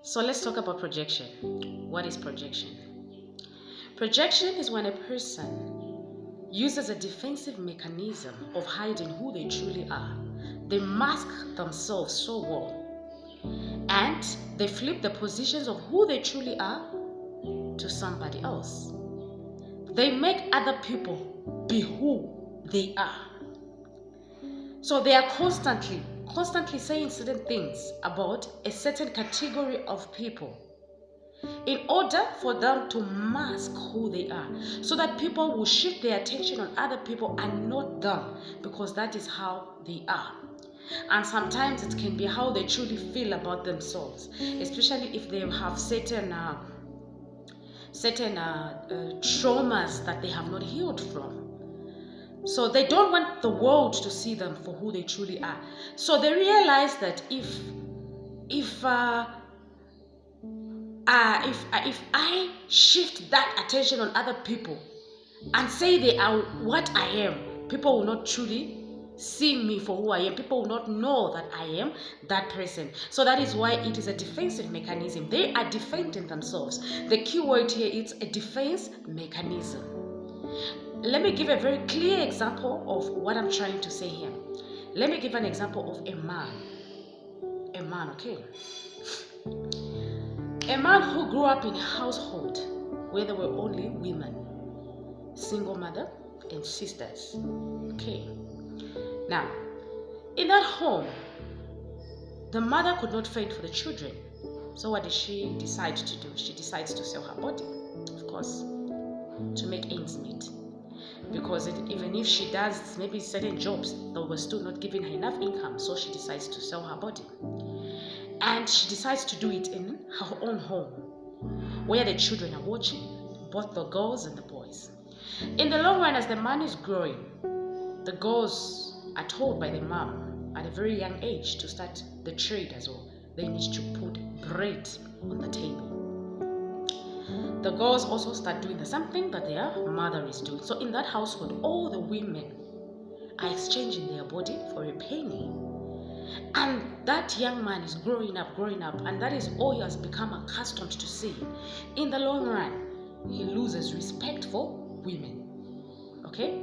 So let's talk about projection. What is projection? Projection is when a person uses a defensive mechanism of hiding who they truly are. They mask themselves so well, and they flip the positions of who they truly are to somebody else. They make other people be who they are. So they are constantly saying certain things about a certain category of people in order for them to mask who they are, so that people will shift their attention on other people and not them, because that is how they are. And sometimes it can be how they truly feel about themselves, especially if they have certain traumas that they have not healed from. So they don't want the world to see them for who they truly are. So they realize that if I shift that attention on other people and say they are what I am, people will not truly see me for who I am. People will not know that I am that person. So that is why it is a defensive mechanism. They are defending themselves. The key word here is a defense mechanism. Let me give a very clear example of what I'm trying to say here. Let me give an example of a man. A man, okay? A man who grew up in a household where there were only women, single mother and sisters. Okay. Now, in that home, the mother could not fend for the children. So what did she decide to do? She decides to sell her body, of course, to make ends meet. Because even if she does maybe certain jobs, they were still not giving her enough income, so she decides to sell her body. And she decides to do it in her own home, where the children are watching, both the girls and the boys. In the long run, as the man is growing, the girls are told by the mom at a very young age to start the trade as well. They need to put bread on the table. The girls also start doing the same thing that their mother is doing. So in that household, all the women are exchanging their body for a penny. And that young man is growing up, and that is all he has become accustomed to seeing. In the long run, he loses respect for women. Okay?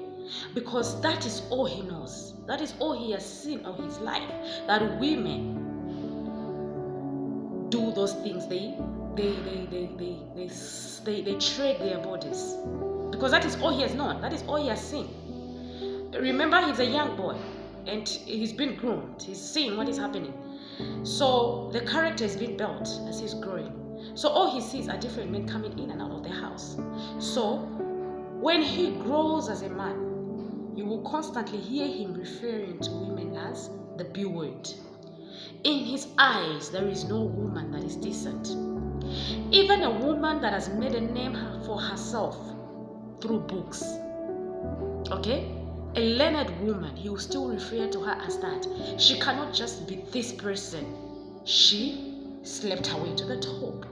Because that is all he knows. That is all he has seen of his life. That women do those things. They trade their bodies, because that is all he has known. That is all he has seen. Remember, he's a young boy and he's been groomed. He's seeing what is happening. So the character is being built as he's growing. So all he sees are different men coming in and out of the house. So when he grows as a man, you will constantly hear him referring to women as the B word. In his eyes, there is no woman that is decent. Even a woman that has made a name for herself through books, okay? A learned woman, he will still refer to her as that. She cannot just be this person. She slept her way to the top.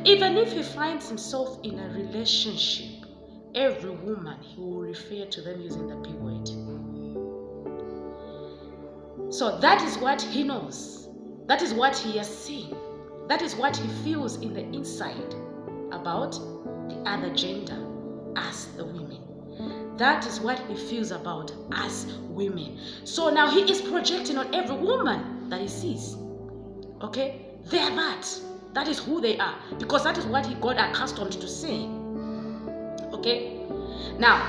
Even if he finds himself in a relationship, every woman, he will refer to them using the B word. So that is what he knows. That is what he has seen. That is what he feels in the inside about the other gender, as the women. That is what he feels about us women. So now he is projecting on every woman that he sees. Okay? They are that. That is who they are. Because that is what he got accustomed to seeing. Okay? Now,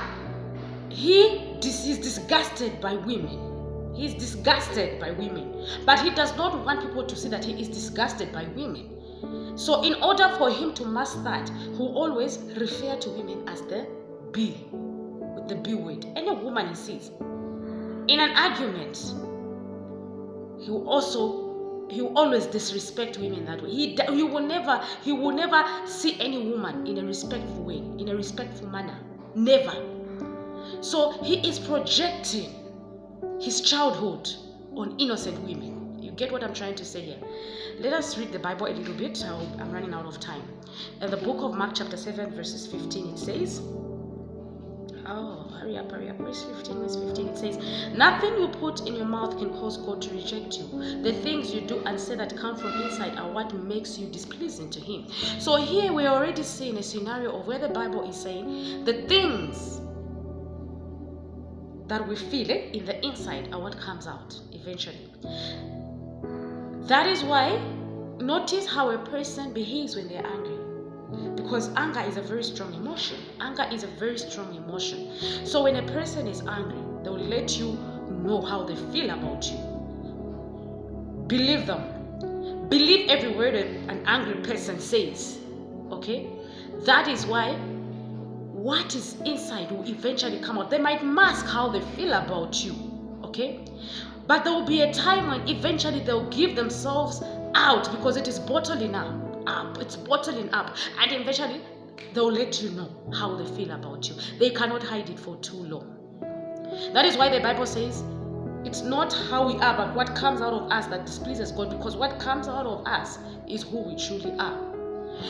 he is disgusted by women. He is disgusted by women. But he does not want people to see that he is disgusted by women. So in order for him to mask that, he will always refer to women as the B, with the B word. Any woman he sees. In an argument, he will always disrespect women that way. He will never see any woman in a respectful way, in a respectful manner. Never. So he is projecting his childhood on innocent women. You get what I'm trying to say here? Let us read the Bible a little bit. I'm running out of time. In the book of Mark chapter 7 verses 15, it says, Oh, hurry up. Verse 15, it says, nothing you put in your mouth can cause God to reject you. The things you do and say that come from inside are what makes you displeasing to Him. So here we're already seeing a scenario of where the Bible is saying the things that we feel in the inside are what comes out eventually. That is why, notice how a person behaves when they're angry. Because anger is a very strong emotion. So when a person is angry, they will let you know how they feel about you. Believe them. Believe every word an angry person says. Okay? That is why what is inside will eventually come out. They might mask how they feel about you. Okay? But there will be a time when eventually they'll give themselves out because it is bottling up. It's bottling up, and eventually they'll let you know how they feel about you. They cannot hide it for too long. That is why the Bible says it's not how we are, but what comes out of us that displeases God, because what comes out of us is who we truly are.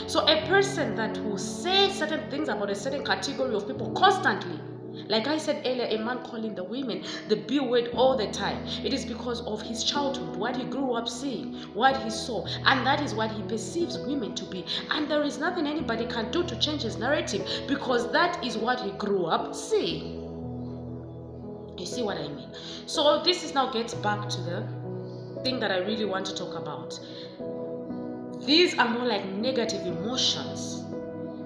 So a person that will say certain things about a certain category of people constantly, like I said earlier, a man calling the women the B word all the time. It is because of his childhood, what he grew up seeing, what he saw, and that is what he perceives women to be. And there is nothing anybody can do to change his narrative because that is what he grew up seeing. You see what I mean? So this is now gets back to the thing that I really want to talk about. These are more like negative emotions.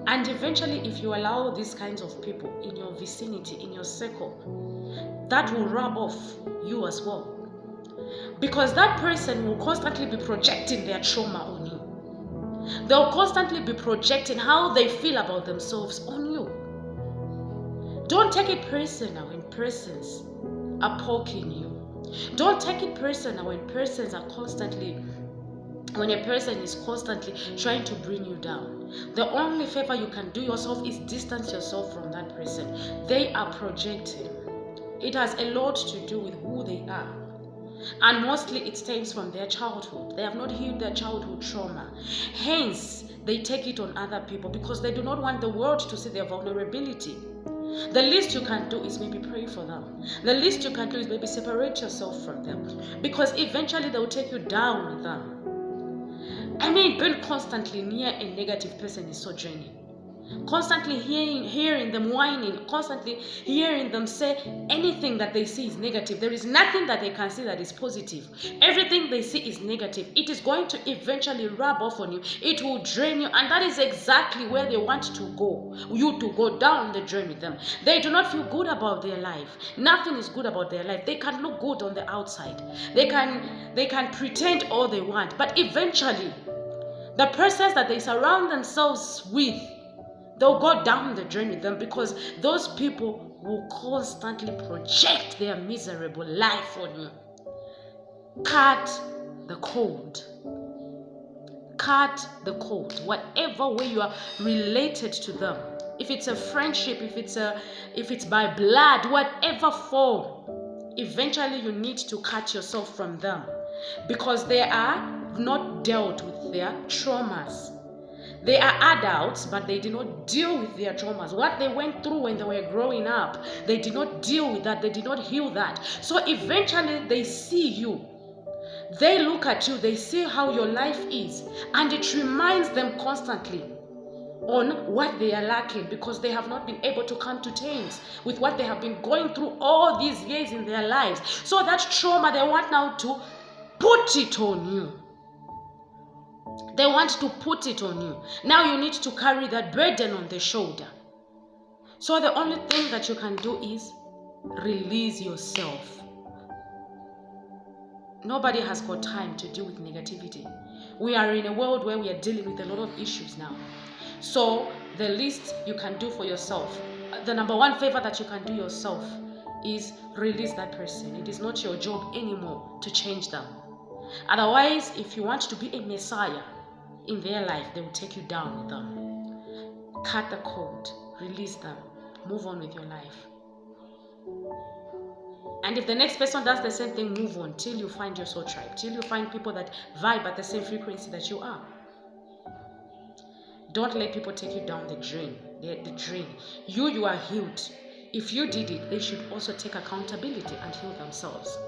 And eventually, if you allow these kinds of people in your vicinity, in your circle, that will rub off you as well. Because that person will constantly be projecting their trauma on you. They'll constantly be projecting how they feel about themselves on you. Don't take it personal when persons are poking you. Don't take it personal when when a person is constantly trying to bring you down. The only favor you can do yourself is distance yourself from that person. They are projecting. It has a lot to do with who they are. And mostly it stems from their childhood. They have not healed their childhood trauma. Hence, they take it on other people because they do not want the world to see their vulnerability. The least you can do is maybe pray for them. The least you can do is maybe separate yourself from them. Because eventually they will take you down with them. I mean, being constantly near a negative person is so draining. Constantly hearing them whining, constantly hearing them say anything that they see is negative. There is nothing that they can see that is positive. Everything they see is negative. It is going to eventually rub off on you. It will drain you, and that is exactly where they want to go. You to go down the drain with them. They do not feel good about their life. Nothing is good about their life. They can look good on the outside. They can pretend all they want, but eventually the persons that they surround themselves with, they'll go down the drain with them because those people will constantly project their miserable life on you. Cut the cord. Cut the cord. Whatever way you are related to them, if it's a friendship, if it's by blood, whatever form, eventually you need to cut yourself from them because they are not dealt with their traumas. They are adults, but they did not deal with their traumas. What they went through when they were growing up, they did not deal with that. They did not heal that. So eventually they see you. They look at you. They see how your life is. And it reminds them constantly on what they are lacking because they have not been able to come to terms with what they have been going through all these years in their lives. So that trauma, they want now to put it on you. They want to put it on you. Now you need to carry that burden on the shoulder. So the only thing that you can do is release yourself. Nobody has got time to deal with negativity. We are in a world where we are dealing with a lot of issues now. So the least you can do for yourself, the number one favor that you can do yourself is release that person. It is not your job anymore to change them. Otherwise, if you want to be a messiah in their life, they will take you down with them. Cut the cord, release them, move on with your life. And if the next person does the same thing, move on till you find your soul tribe, till you find people that vibe at the same frequency that you are. Don't let people take you down the drain. The drain. You are healed. if you did it, they should also take accountability and heal themselves.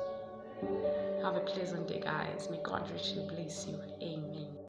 Have a pleasant day, guys. May God richly bless you. Amen.